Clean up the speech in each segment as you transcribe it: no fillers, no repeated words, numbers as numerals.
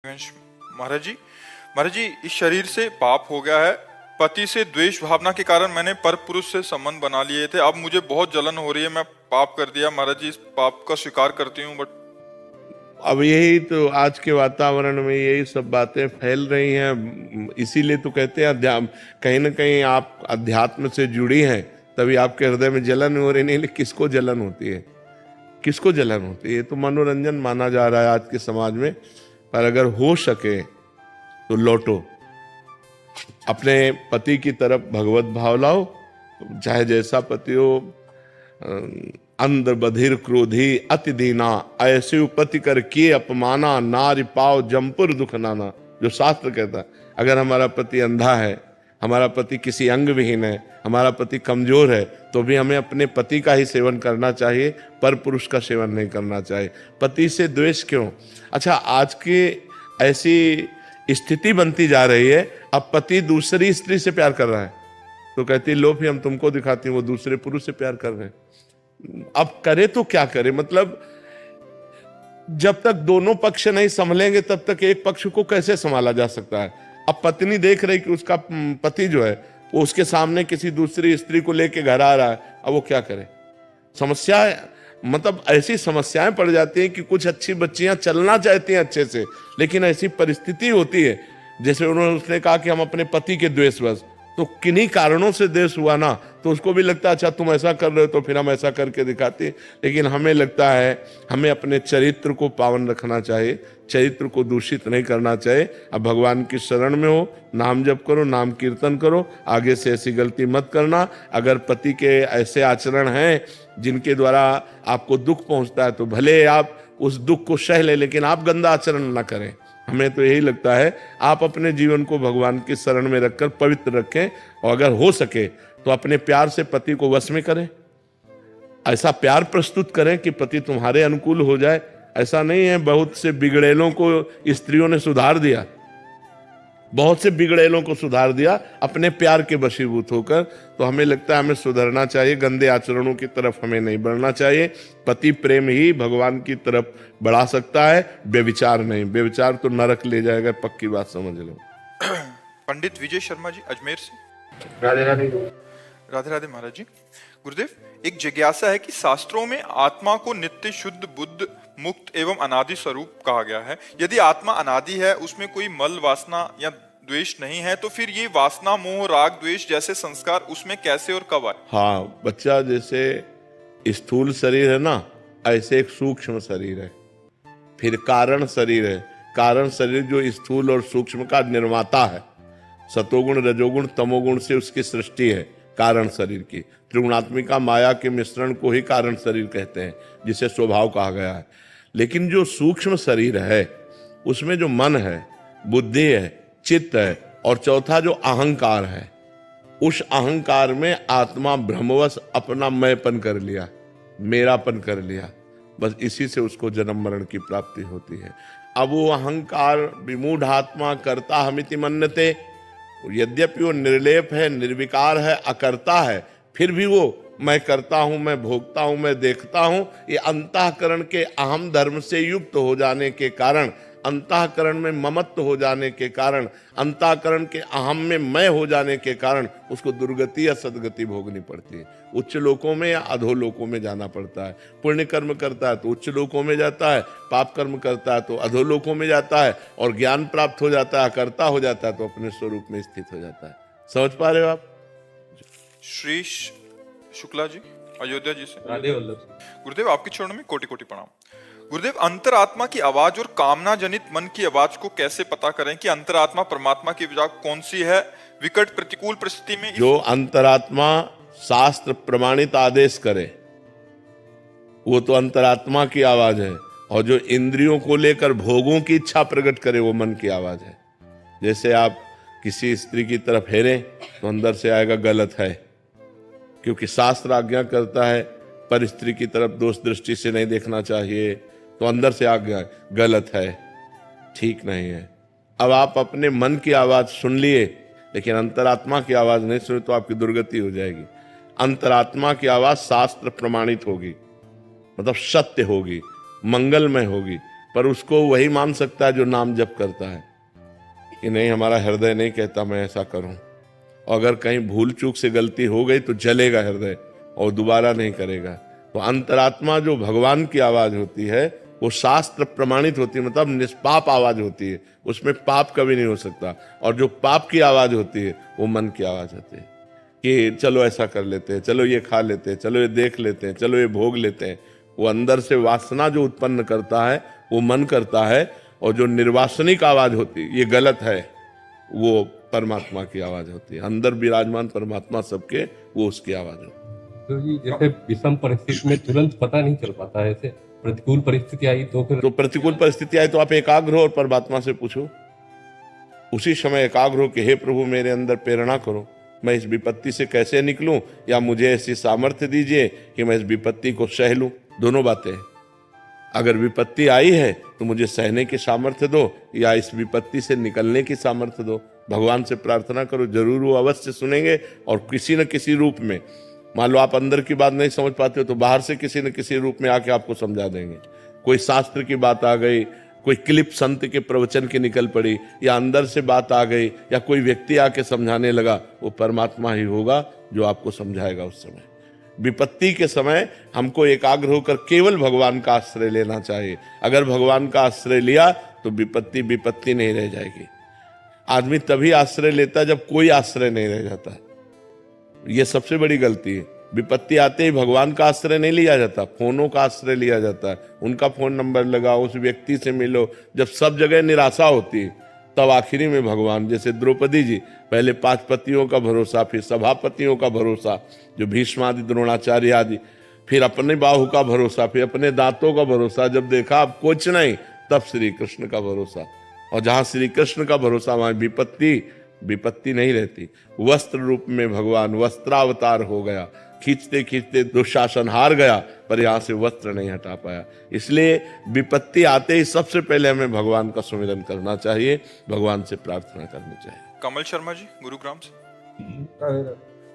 वंश। महाराज जी इस शरीर से पाप हो गया है। पति से द्वेष भावना के कारण मैंने पर पुरुष से संबंध बना लिए थे। अब मुझे बहुत जलन हो रही है। मैं पाप कर दिया महाराज जी, इस पाप का स्वीकार करती हूँ, बट अब यही तो आज के वातावरण में यही सब बातें फैल रही हैं। इसीलिए तो कहते हैं कहीं ना कहीं आप अध्यात्म से जुड़ी हैं, तभी आपके हृदय में जलन हो रही। नहीं, किसको जलन होती है? किसको जलन होती है? तो मनोरंजन माना जा रहा है आज के समाज में। पर अगर हो सके तो लौटो, अपने पति की तरफ भगवत भाव लाओ। चाहे जैसा पति हो, अंध बधिर क्रोधी अति दीना, ऐसे पति कर किए अपमाना, नारी पाव जमपुर दुख नाना। जो शास्त्र कहता है, अगर हमारा पति अंधा है, हमारा पति किसी अंग विहीन है, हमारा पति कमजोर है, तो भी हमें अपने पति का ही सेवन करना चाहिए, पर पुरुष का सेवन नहीं करना चाहिए। पति से द्वेष क्यों? अच्छा, आज की ऐसी स्थिति बनती जा रही है, अब पति दूसरी स्त्री से प्यार कर रहा है तो कहती लो फिर हम तुमको दिखाती हूँ, वो दूसरे पुरुष से प्यार कर रहे हैं। अब करे तो क्या करे? मतलब जब तक दोनों पक्ष नहीं संभलेंगे तब तक एक पक्ष को कैसे संभाला जा सकता है? अब पत्नी देख रही कि उसका पति जो है वो उसके सामने किसी दूसरी स्त्री को लेके घर आ रहा है, अब वो क्या करे? समस्या, मतलब ऐसी समस्याएं पड़ जाती हैं कि कुछ अच्छी बच्चियां चलना चाहती हैं अच्छे से, लेकिन ऐसी परिस्थिति होती है, जैसे उसने कहा कि हम अपने पति के द्वेषवश, तो किन्हीं कारणों से द्वेष हुआ ना, तो उसको भी लगता है अच्छा तुम ऐसा कर रहे हो तो फिर हम ऐसा करके दिखाते हैं। लेकिन हमें लगता है हमें अपने चरित्र को पावन रखना चाहिए, चरित्र को दूषित नहीं करना चाहिए। अब भगवान की शरण में हो, नाम जप करो, नाम कीर्तन करो, आगे से ऐसी गलती मत करना। अगर पति के ऐसे आचरण हैं जिनके द्वारा आपको दुख पहुंचता है तो भले आप उस दुख को सह ले, लेकिन आप गंदा आचरण ना करें। हमें तो यही लगता है आप अपने जीवन को भगवान की शरण में रखकर पवित्र रखें, और अगर हो सके तो अपने प्यार से पति को वश में करें। ऐसा प्यार प्रस्तुत करें कि पति तुम्हारे अनुकूल हो जाए। ऐसा नहीं है, बहुत से बिगड़ेलों को स्त्रियों ने सुधार दिया, बहुत से बिगड़ेलों को सुधार दिया अपने प्यार के वशीभूत होकर। तो हमें लगता है हमें सुधरना चाहिए, गंदे आचरणों की तरफ हमें नहीं बढ़ना चाहिए। पति प्रेम ही भगवान की तरफ बढ़ा सकता है, व्यभिचार नहीं। व्यभिचार तो नरक ले जाएगा, पक्की बात समझ लो। पंडित विजय शर्मा जी अजमेर से। राधे राधे। राधे राधे महाराज जी। गुरुदेव, एक जिज्ञासा है कि शास्त्रों में आत्मा को नित्य, शुद्ध, बुद्ध, मुक्त एवं अनादि स्वरूप कहा गया है। यदि आत्मा अनादि है, उसमें कोई मल वासना या द्वेष नहीं है, तो फिर ये वासना, मोह, राग, द्वेष जैसे संस्कार उसमें कैसे और कब आए? हाँ, बच्चा जैसे स्थूल शरीर है ना, ऐसे एक सूक्ष्म शरीर है, फिर कारण शरीर है। कारण शरीर जो स्थूल और सूक्ष्म का निर्माता है, सतोगुण, रजोगुण, तमोगुण से उसकी सृष्टि है। कारण शरीर की त्रिगुणात्मिका माया के मिश्रण को ही कारण शरीर कहते हैं, जिसे स्वभाव कहा गया है। लेकिन जो सूक्ष्म शरीर है उसमें जो मन है, बुद्धि है, चित्त है, और चौथा जो अहंकार है, उस अहंकार में आत्मा भ्रमवश अपना मैंपन कर लिया, मेरापन कर लिया। बस इसी से उसको जन्म मरण की प्राप्ति होती है। अब वो अहंकार विमूढ़ आत्मा करता हमिति मन्यते, यद्यपि वो निर्लेप है, निर्विकार है, अकर्ता है, फिर भी वो मैं करता हूं, मैं भोगता हूं, मैं देखता हूं। ये अंतःकरण के अहम धर्म से युक्त हो जाने के कारण, अंतःकरण में ममत्व हो जाने के कारण, अंतःकरण के अहम में मैं हो जाने के कारण उसको दुर्गति या सदगति भोगनी पड़ती है। उच्च लोकों में या अधोलोकों में जाना पड़ता है। पुण्य कर्म करता है तो उच्च लोकों में जाता है, पाप कर्म करता है तो अधोलोकों में जाता है, और ज्ञान प्राप्त हो जाता है, कर्ता हो जाता है तो अपने स्वरूप में स्थित हो जाता है। समझ पा रहे हो आप? श्री शुक्ला जी अयोध्या जी से। राधे वल्लभ। गुरुदेव, आपके चरणों में कोटि कोटि प्रणाम। गुरुदेव, अंतरात्मा की आवाज और कामना जनित मन की आवाज को कैसे पता करें कि अंतरात्मा परमात्मा की आवाज कौन सी है? विकट प्रतिकूल परिस्थिति में जो अंतरात्मा शास्त्र प्रमाणित आदेश करे वो तो अंतरात्मा की आवाज है, और जो इंद्रियों को लेकर भोगों की इच्छा प्रकट करे वो मन की आवाज है। जैसे आप किसी स्त्री की तरफ हेरें तो अंदर से आएगा गलत है, क्योंकि शास्त्र आज्ञा करता है पर स्त्री की तरफ दोष दृष्टि से नहीं देखना चाहिए, तो अंदर से आज्ञा गलत है, ठीक नहीं है। अब आप अपने मन की आवाज सुन लिए लेकिन अंतरात्मा की आवाज नहीं सुनी तो आपकी दुर्गति हो जाएगी। अंतरात्मा की आवाज शास्त्र प्रमाणित होगी, मतलब सत्य होगी, मंगलमय होगी। पर उसको वही मान सकता है जो नाम जप करता है कि नहीं, हमारा हृदय नहीं कहता मैं ऐसा करूं। और अगर कहीं भूल चूक से गलती हो गई तो जलेगा हृदय और दोबारा नहीं करेगा। तो अंतरात्मा जो भगवान की आवाज होती है वो शास्त्र प्रमाणित होती है, मतलब निष्पाप आवाज होती है, उसमें पाप कभी नहीं हो सकता। और जो पाप की आवाज होती है वो मन की आवाज होती है कि चलो ऐसा कर लेते हैं, चलो ये खा लेते हैं, चलो ये देख लेते हैं, चलो ये भोग लेते हैं। वो अंदर से वासना जो उत्पन्न करता है वो मन करता है। और जो निर्वासनिक आवाज होती है, ये गलत है, वो परमात्मा की आवाज होती है। अंदर विराजमान परमात्मा सबके, वो उसकी आवाज होती है। तो जी जैसे विषम परिस्थिति में तुरंत पता नहीं चल पाता है, ऐसे प्रतिकूल परिस्थिति आई तो फिर तो प्रतिकूल परिस्थिति आई तो आप एकाग्र हो और परमात्मा से पूछो, उसी समय एकाग्र हो कि हे प्रभु मेरे अंदर प्रेरणा करो, मैं इस विपत्ति से कैसे निकलूं, या मुझे ऐसी सामर्थ्य दीजिए कि मैं इस विपत्ति को सह लूं। दोनों बातें। अगर विपत्ति आई है तो मुझे सहने की सामर्थ्य दो, या इस विपत्ति से निकलने की सामर्थ्य दो। भगवान से प्रार्थना करो, जरूर वो अवश्य सुनेंगे और किसी न किसी रूप में। मान लो आप अंदर की बात नहीं समझ पाते हो तो बाहर से किसी न किसी रूप में आके आपको समझा देंगे। कोई शास्त्र की बात आ गई, कोई क्लिप संत के प्रवचन की निकल पड़ी, या अंदर से बात आ गई, या कोई व्यक्ति आके समझाने लगा, वो परमात्मा ही होगा जो आपको समझाएगा उस समय। विपत्ति के समय हमको एकाग्र होकर केवल भगवान का आश्रय लेना चाहिए। अगर भगवान का आश्रय लिया तो विपत्ति विपत्ति नहीं रह जाएगी। आदमी तभी आश्रय लेता जब कोई आश्रय नहीं रह जाता। ये सबसे बड़ी गलती है। विपत्ति आते ही भगवान का आश्रय नहीं लिया जाता, फोनों का आश्रय लिया जाता है। उनका फोन नंबर लगाओ, उस व्यक्ति से मिलो। जब सब जगह निराशा होती है तब आखिरी में भगवान, जैसे द्रौपदी जी, पहले 5 पतियों का भरोसा, फिर सभापतियों का भरोसा जो भीष्म आदि द्रोणाचार्य आदि, फिर अपने बाहु का भरोसा, फिर अपने दांतों का भरोसा। जब देखा अब कुछ नहीं, तब श्री कृष्ण का भरोसा। और जहां श्री कृष्ण का भरोसा वहां विपत्ति नहीं रहती। वस्त्र रूप में भगवान वस्त्रावतार हो गया, खींचते खींचते दुशासन हार गया, पर यहां से वस्त्र नहीं हटा पाया। इसलिए विपत्ति आते ही सबसे पहले हमें भगवान का सुमिरन करना चाहिए, भगवान से प्रार्थना करनी चाहिए। कमल शर्मा जी, गुरुग्राम से।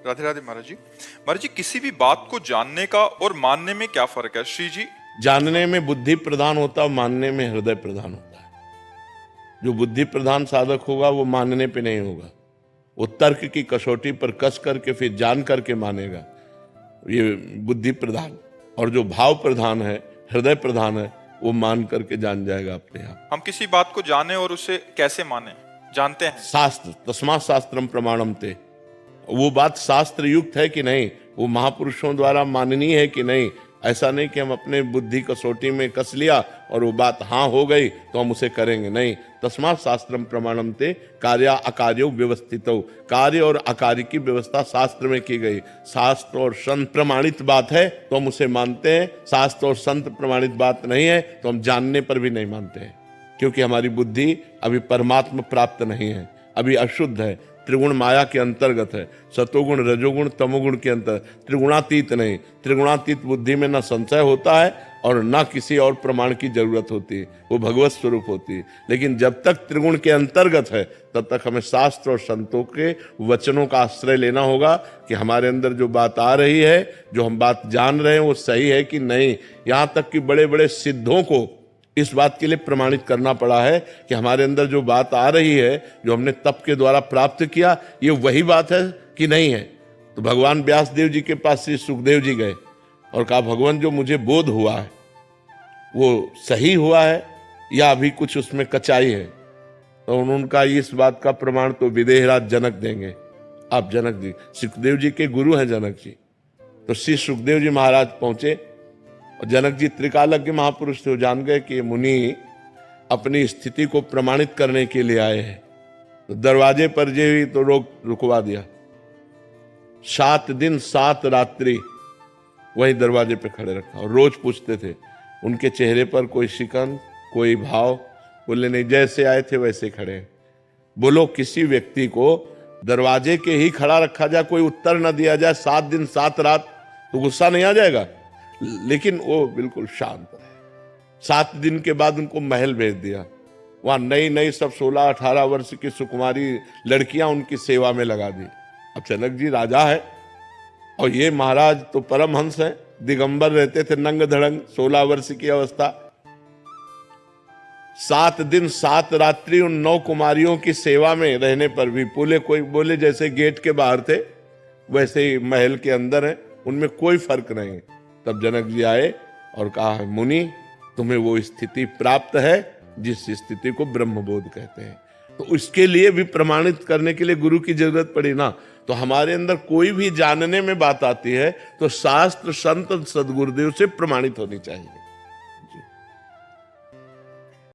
राधे राधे महाराज जी। महाराज जी, किसी भी बात को जानने का और मानने में क्या फर्क है श्री जी? जानने में बुद्धि प्रधान होता है, मानने में हृदय प्रधान होता है। जो बुद्धि प्रधान साधक होगा वो मानने पे नहीं होगा, वो तर्क की कसौटी पर कस करके फिर जान करके मानेगा, ये बुद्धि प्रधान। और जो भाव प्रधान है, हृदय प्रधान है, वो मान करके जान जाएगा अपने आप। हम किसी बात को जाने और उसे कैसे माने, जानते हैं? शास्त्र, तस्मात् शास्त्रम प्रमाणम ते। वो बात शास्त्र युक्त है कि नहीं, वो महापुरुषों द्वारा माननीय है कि नहीं। ऐसा नहीं कि हम अपने बुद्धि कसौटी में कस लिया और वो बात हाँ हो गई तो हम उसे करेंगे, नहीं। तस्मात् शास्त्रम प्रमाणम ते कार्य अकार्यो व्यवस्थितो। कार्य और अकार्य की व्यवस्था शास्त्र में की गई। शास्त्र और संत प्रमाणित बात है तो हम उसे मानते हैं, शास्त्र और संत प्रमाणित बात नहीं है तो हम जानने पर भी नहीं मानते हैं, क्योंकि हमारी बुद्धि अभी परमात्मा प्राप्त नहीं है, अभी अशुद्ध है, त्रिगुण माया के अंतर्गत है, सतोगुण रजोगुण तमोगुण के अंतर, त्रिगुणातीत नहीं। त्रिगुणातीत बुद्धि में न संशय होता है और न किसी और प्रमाण की जरूरत होती है, वो भगवत स्वरूप होती है। लेकिन जब तक त्रिगुण के अंतर्गत है तब तक हमें शास्त्र और संतों के वचनों का आश्रय लेना होगा कि हमारे अंदर जो बात आ रही है, जो हम बात जान रहे हैं, वो सही है कि नहीं। यहाँ तक कि बड़े बड़े सिद्धों को इस बात के लिए प्रमाणित करना पड़ा है कि हमारे अंदर जो बात आ रही है, जो हमने तप के द्वारा प्राप्त किया, ये वही बात है कि नहीं है। तो भगवान व्यास देव जी के पास श्री सुखदेव जी गए और कहा, भगवान जो मुझे बोध हुआ है वो सही हुआ है या अभी कुछ उसमें कचाई है? तो उन्होंने कहा, इस बात का प्रमाण तो विदेहराज जनक देंगे। आप जनक जी, सुखदेव जी के गुरु हैं जनक जी। तो श्री सुखदेव जी महाराज पहुंचे और जनक जी त्रिकालज्ञ महापुरुष थे, वो जान गए कि मुनि अपनी स्थिति को प्रमाणित करने के लिए आए हैं। तो दरवाजे पर जे हुई तो रुकवा दिया। 7 दिन 7 रात्रि वही दरवाजे पे खड़े रखा और रोज पूछते थे। उनके चेहरे पर कोई शिकन, कोई भाव, बोले नहीं, जैसे आए थे वैसे खड़े। बोलो, किसी व्यक्ति को दरवाजे के ही खड़ा रखा जाए, कोई उत्तर न दिया जाए 7 दिन 7 रात, तो गुस्सा नहीं आ जाएगा? लेकिन वो बिल्कुल शांत रहे। 7 दिन के बाद उनको महल भेज दिया। वहां नई नई सब 16-18 वर्ष की सुकुमारी लड़कियां उनकी सेवा में लगा दी। अब जनक जी राजा है और ये महाराज तो परमहंस है, दिगंबर रहते थे, नंग धड़ंग, 16 वर्ष की अवस्था। 7 दिन 7 रात्रि उन 9 कुमारियों की सेवा में रहने पर भी बोले जैसे गेट के बाहर थे वैसे ही महल के अंदर है, उनमें कोई फर्क नहीं। तब जनक जी आए और कहा, मुनि तुम्हें वो स्थिति प्राप्त है जिस स्थिति को ब्रह्मबोध कहते हैं। तो इसके लिए भी प्रमाणित करने के लिए गुरु की जरूरत पड़ी ना। तो हमारे अंदर कोई भी जानने में बात आती है तो शास्त्र संत सदगुरुदेव से प्रमाणित होनी चाहिए।